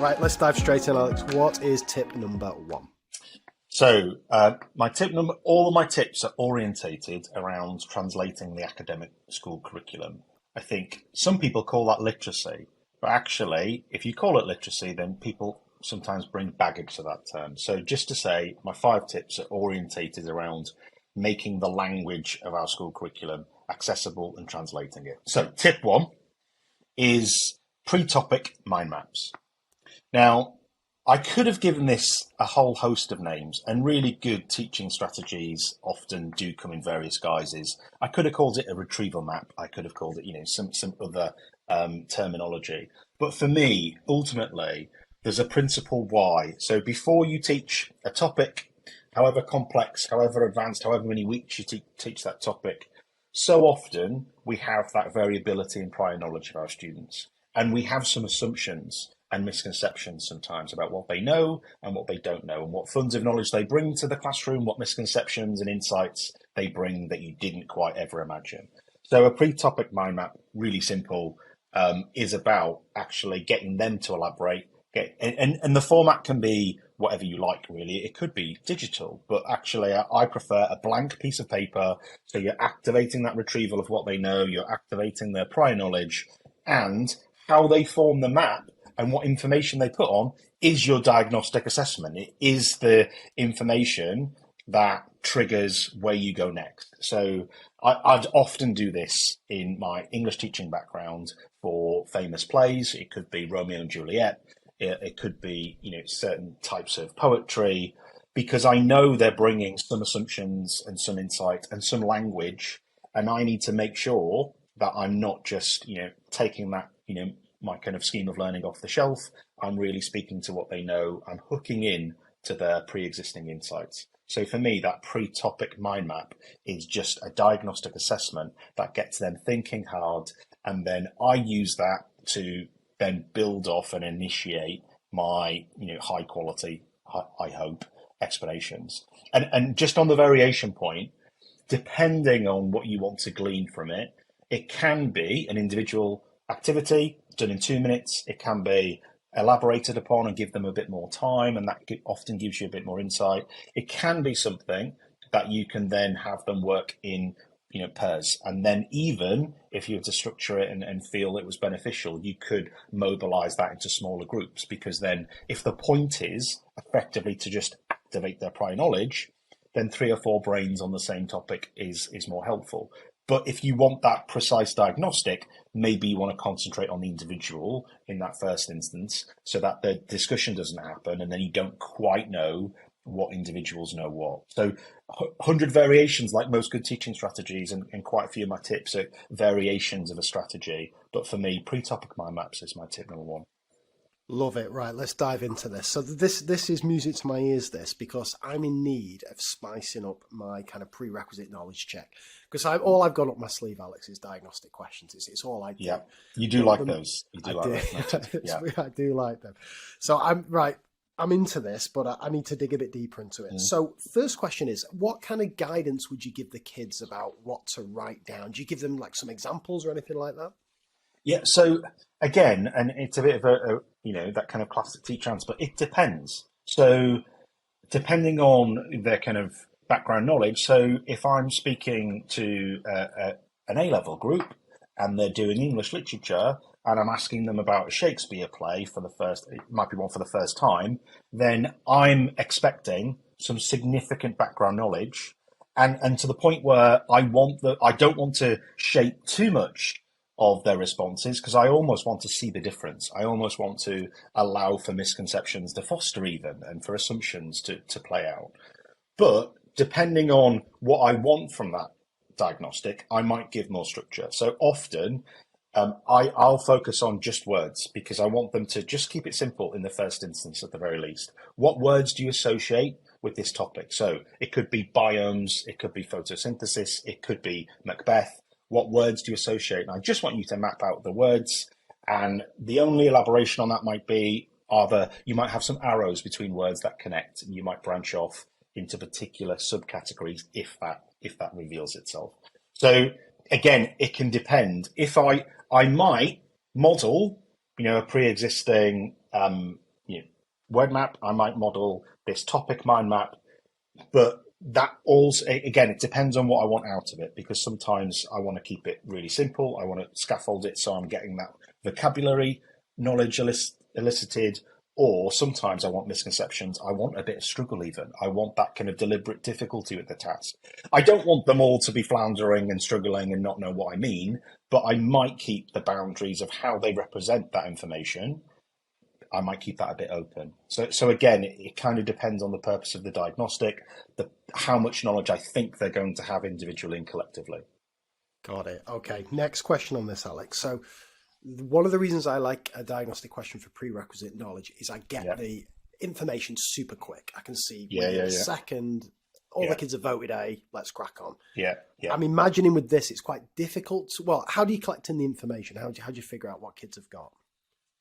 Right, let's dive straight in, Alex. What is tip number one? So, all of my tips are orientated around translating the academic school curriculum. I think some people call that literacy, but actually, if you call it literacy, then people sometimes bring baggage to that term. So, just to say, my 5 tips are orientated around making the language of our school curriculum accessible and translating it. So, tip one is pre-topic mind maps. Now, I could have given this a whole host of names, and really good teaching strategies often do come in various guises. I could have called it a retrieval map. I could have called it, some other terminology. But for me, ultimately, there's a principle why. So before you teach a topic, however complex, however advanced, however many weeks you teach that topic, so often we have that variability in prior knowledge of our students, and we have some assumptions and misconceptions sometimes about what they know and what they don't know, and what funds of knowledge they bring to the classroom, what misconceptions and insights they bring that you didn't quite ever imagine. So a pre-topic mind map, really simple, is about actually getting them to elaborate. And the format can be whatever you like, really. It could be digital, but actually I prefer a blank piece of paper. So you're activating that retrieval of what they know, you're activating their prior knowledge, and how they form the map and what information they put on is your diagnostic assessment. It is the information that triggers where you go next. So I'd often do this in my English teaching background for famous plays. It could be Romeo and Juliet. It could be, certain types of poetry, because I know they're bringing some assumptions and some insight and some language, and I need to make sure that I'm not just, taking that, my kind of scheme of learning off the shelf. I'm really speaking to what they know. I'm hooking in to their pre-existing insights. So for me, that pre-topic mind map is just a diagnostic assessment that gets them thinking hard. And then I use that to then build off and initiate my, high quality, I hope, explanations. And just on the variation point, depending on what you want to glean from it, it can be an individual activity done in 2 minutes. It can be elaborated upon and give them a bit more time, and that often gives you a bit more insight. It can be something that you can then have them work in, pairs. And then even if you were to structure it and feel it was beneficial, you could mobilize that into smaller groups, because then if the point is effectively to just activate their prior knowledge, then 3 or 4 brains on the same topic is more helpful. But if you want that precise diagnostic, maybe you want to concentrate on the individual in that first instance, so that the discussion doesn't happen and then you don't quite know what individuals know what. So 100 variations, like most good teaching strategies, and quite a few of my tips are variations of a strategy. But for me, pre-topic mind maps is my tip number one. Love it. Right, let's dive into this. So this is music to my ears, this, because I'm in need of spicing up my kind of prerequisite knowledge check. Because all I've got up my sleeve, Alex, is diagnostic questions. It's all I do. Yeah, you do like those. You do like those. Yeah. I do like them. So I'm into this, but I need to dig a bit deeper into it. So first question is, what kind of guidance would you give the kids about what to write down? Do you give them like some examples or anything like that? Yeah, so again, and it's a bit of a that kind of classic teacher answer, but it depends. So depending on their kind of background knowledge, so if I'm speaking to an A-level group and they're doing English literature and I'm asking them about a Shakespeare play it might be one for the first time, then I'm expecting some significant background knowledge, and to the point where I don't want to shape too much of their responses, because I almost want to see the difference. I almost want to allow for misconceptions to foster even, and for assumptions to play out. But depending on what I want from that diagnostic, I might give more structure. So often I'll focus on just words, because I want them to just keep it simple in the first instance at the very least. What words do you associate with this topic? So it could be biomes, it could be photosynthesis, it could be Macbeth. What words do you associate? And I just want you to map out the words, and the only elaboration on that might be you might have some arrows between words that connect, and you might branch off into particular subcategories if that reveals itself. So again, it can depend. If I might model, a pre-existing word map, I might model this topic mind map, but that also, again, it depends on what I want out of it, because sometimes I want to keep it really simple. I want to scaffold it so I'm getting that vocabulary knowledge elicited, or sometimes I want misconceptions. I want a bit of struggle even. I want that kind of deliberate difficulty with the task. I don't want them all to be floundering and struggling and not know what I mean, but I might keep the boundaries of how they represent that information. I might keep that a bit open. So again, it kind of depends on the purpose of the diagnostic, how much knowledge I think they're going to have individually and collectively. Got it. Okay. Next question on this, Alex. So one of the reasons I like a diagnostic question for prerequisite knowledge is I get the information super quick. I can see within a second, all the kids have voted A, let's crack on. Yeah. I'm imagining with this, it's quite difficult. Well, how do you collect in the information? How do you figure out what kids have got?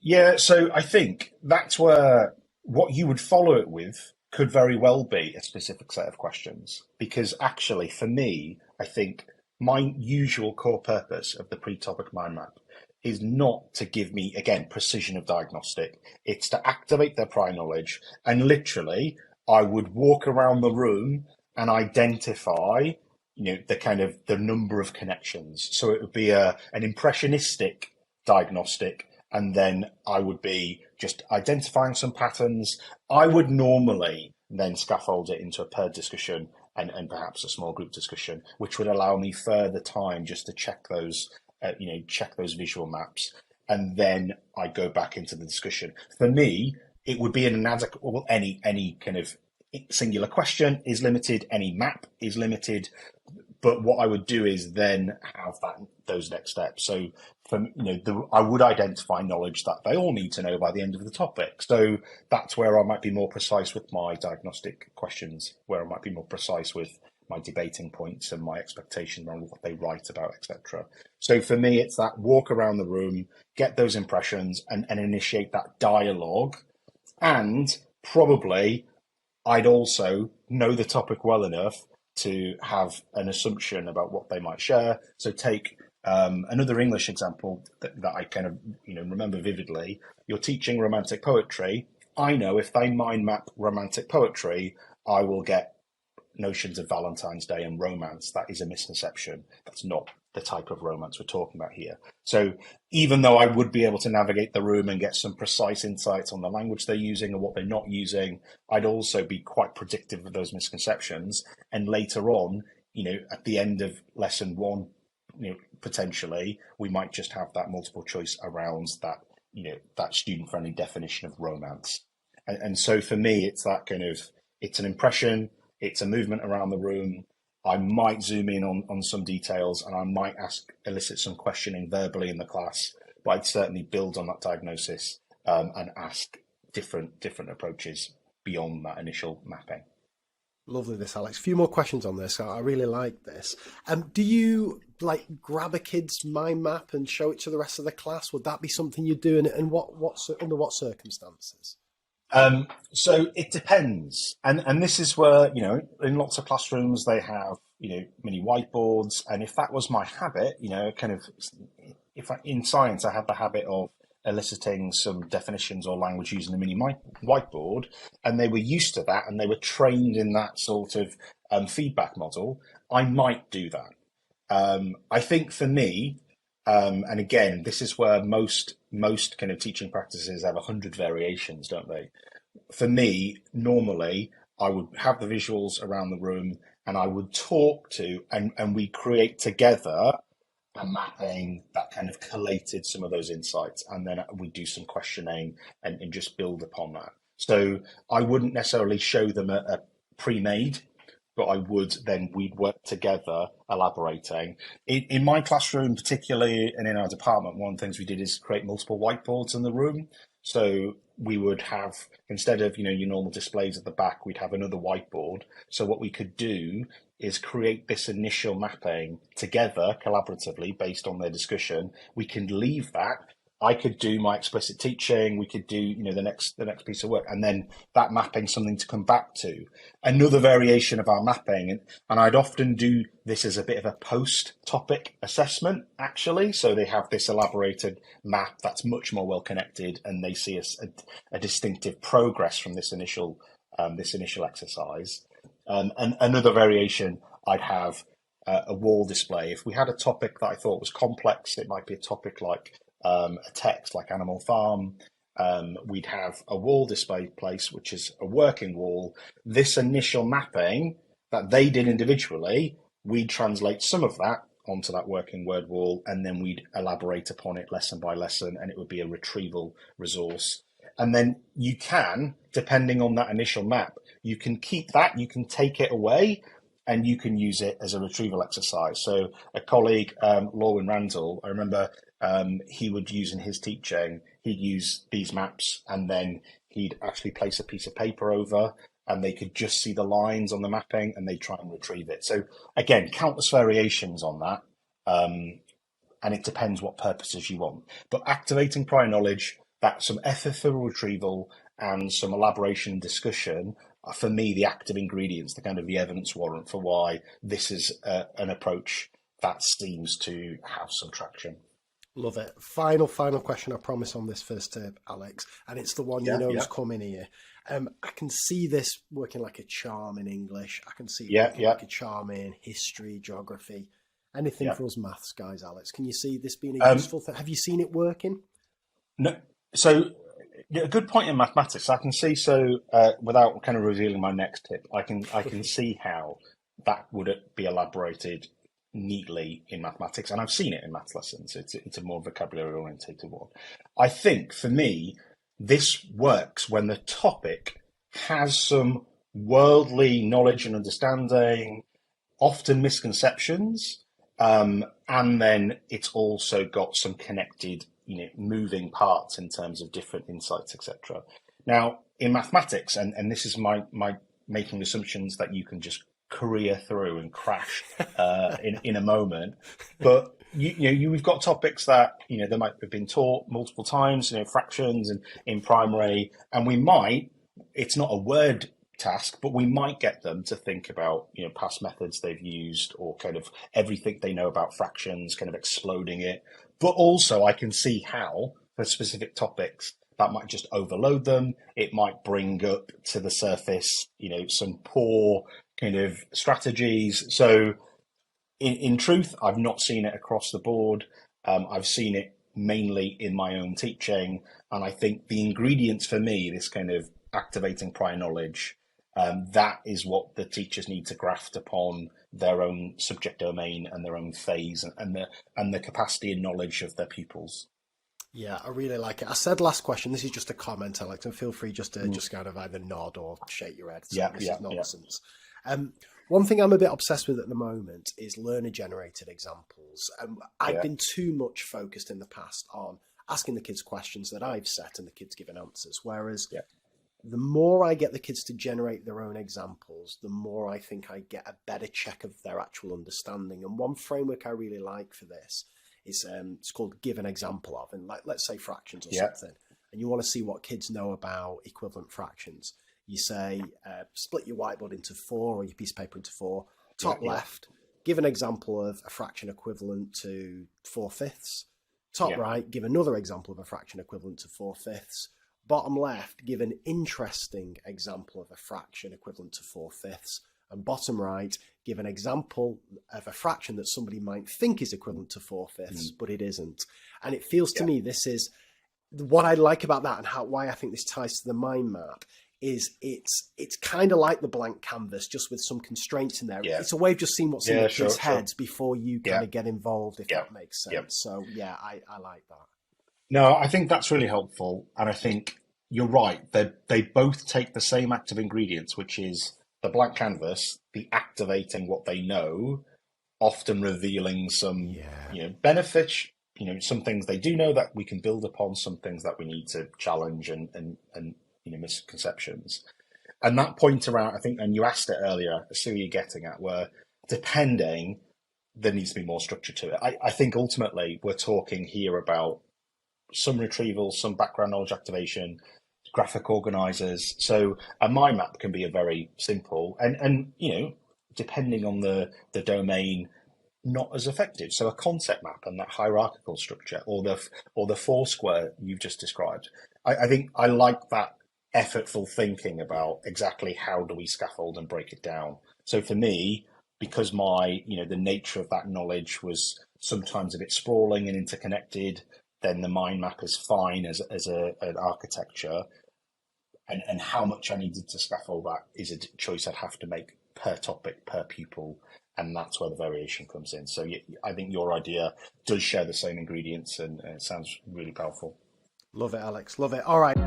Yeah, so I think that's where what you would follow it with could very well be a specific set of questions. Because actually, for me, I think my usual core purpose of the pre-topic mind map is not to give me, again, precision of diagnostic. It's to activate their prior knowledge. And literally, I would walk around the room and identify, the kind of the number of connections. So it would be an impressionistic diagnostic, and then I would be just identifying some patterns. I would normally then scaffold it into a paired discussion and perhaps a small group discussion, which would allow me further time just to check those, check those visual maps. And then I go back into the discussion. For me, it would be an inadequate, well, any kind of singular question is limited, any map is limited. But what I would do is then have those next steps. So, I would identify knowledge that they all need to know by the end of the topic. So that's where I might be more precise with my diagnostic questions, where I might be more precise with my debating points and my expectations on what they write about, etc. So for me, it's that walk around the room, get those impressions, and initiate that dialogue. And probably I'd also know the topic well enough to have an assumption about what they might share. So take another English example that I kind of remember vividly. You're teaching romantic poetry. I know if they mind map romantic poetry, I will get notions of Valentine's Day and romance. That is a misconception. That's not the type of romance we're talking about here. So even though I would be able to navigate the room and get some precise insights on the language they're using and what they're not using, I'd also be quite predictive of those misconceptions. And later on, at the end of lesson one, potentially, we might just have that multiple choice around that, that student-friendly definition of romance. And so for me, it's that kind of, it's an impression, it's a movement around the room. I might zoom in on some details, and I might elicit some questioning verbally in the class, but I'd certainly build on that diagnosis and ask different approaches beyond that initial mapping. Lovely, this, Alex. A few more questions on this. I really like this. Do you grab a kid's mind map and show it to the rest of the class? Would that be something you do, and under what circumstances? So it depends. And this is where, in lots of classrooms, they have, mini whiteboards. And if that was my habit, in science, I had the habit of eliciting some definitions or language using a mini whiteboard, and they were used to that and they were trained in that sort of feedback model, I might do that. I think for me, and again, this is where most kind of teaching practices have 100 variations, don't they? For me, normally, I would have the visuals around the room and I would talk to, and we create together a mapping that kind of collated some of those insights. And then we do some questioning and just build upon that. So I wouldn't necessarily show them a pre-made, but I would then, we'd work together elaborating. In my classroom, particularly, and in our department, one of the things we did is create multiple whiteboards in the room. So we would have, instead of, your normal displays at the back, we'd have another whiteboard. So what we could do is create this initial mapping together collaboratively based on their discussion. We can leave that I could do my explicit teaching. We could do, the next piece of work, and then that mapping something to come back to. Another variation of our mapping, and I'd often do this as a bit of a post-topic assessment, actually. So they have this elaborated map that's much more well connected, and they see a distinctive progress from this initial exercise. And another variation, I'd have a wall display. If we had a topic that I thought was complex, it might be a topic like a text like Animal Farm. We'd have a wall display place, which is a working wall. This initial mapping that they did individually, we'd translate some of that onto that working word wall, and then we'd elaborate upon it lesson by lesson, and it would be a retrieval resource. And then you can, depending on that initial map, you can keep that, you can take it away, and you can use it as a retrieval exercise. So a colleague, Lorwyn Randall, I remember he would use in his teaching, he'd use these maps, and then he'd actually place a piece of paper over, and they could just see the lines on the mapping, and they'd try and retrieve it. So again, countless variations on that, and it depends what purposes you want. But activating prior knowledge, that's some effort for retrieval and some elaboration and discussion are, for me, the active ingredients, the kind of the evidence warrant for why this is an approach that seems to have some traction. Love it. Final question, I promise, on this first tip, Alex, and it's the one is coming here. I can see this working like a charm in English. I can see it working like a charm in history, geography, anything for us maths guys, Alex. Can you see this being a useful thing? Have you seen it working? No. So a good point in mathematics. I can see, without kind of revealing my next tip, I can see how that would be elaborated neatly in mathematics, and I've seen it in maths lessons. It's a more vocabulary orientated one. I think for me, this works when the topic has some worldly knowledge and understanding, often misconceptions, and then it's also got some connected, moving parts in terms of different insights, etc. Now, in mathematics, and this is my making assumptions that you can just career through and crash in a moment, but we've got topics that they might have been taught multiple times, fractions and in primary, and it's not a word task, but we might get them to think about past methods they've used, or kind of everything they know about fractions, kind of exploding it. But also I can see how for specific topics that might just overload them. It might bring up to the surface some poor kind of strategies. So in truth, I've not seen it across the board. I've seen it mainly in my own teaching, and I think the ingredients for me, this kind of activating prior knowledge, that is what the teachers need to graft upon their own subject domain and their own phase, and the capacity and knowledge of their pupils. Yeah, I really like it. I said last question. This is just a comment, Alex, and feel free just to just kind of either nod or shake your head. So this is nonsense. One thing I'm a bit obsessed with at the moment is learner-generated examples. I've been too much focused in the past on asking the kids questions that I've set and the kids giving answers, whereas the more I get the kids to generate their own examples, the more I think I get a better check of their actual understanding. And one framework I really like for this is it's called give an example of. And let's say fractions or something, and you want to see what kids know about equivalent fractions. You say, split your whiteboard into 4 or your piece of paper into 4. Top left, give an example of a fraction equivalent to 4/5. Top right, give another example of a fraction equivalent to 4/5. Bottom left, give an interesting example of a fraction equivalent to 4/5. And bottom right, give an example of a fraction that somebody might think is equivalent to 4/5, but it isn't. And it feels to me, this is what I like about that, and why I think this ties to the mind map. Is it's kind of like the blank canvas, just with some constraints in there. It's a way of just seeing what's in the kids' heads before you kind of get involved, if that makes sense. So I like that. No, I think that's really helpful, and I think you're right. They both take the same active ingredients, which is the blank canvas, the activating what they know, often revealing some benefits. Some things they do know that we can build upon, some things that we need to challenge and misconceptions. And that point around, I think, and you asked it earlier, I see what you're getting at, where depending, there needs to be more structure to it. I think ultimately we're talking here about some retrieval, some background knowledge activation, graphic organizers. So a mind map can be a very simple and depending on the domain, not as effective. So a concept map and that hierarchical structure, or the four square you've just described. I think I like that effortful thinking about exactly how do we scaffold and break it down. So for me, because the nature of that knowledge was sometimes a bit sprawling and interconnected, then the mind map is fine as an architecture. And how much I needed to scaffold that is a choice I'd have to make per topic, per pupil, and that's where the variation comes in. So I think your idea does share the same ingredients, and it sounds really powerful. Love it, Alex. Love it. All right.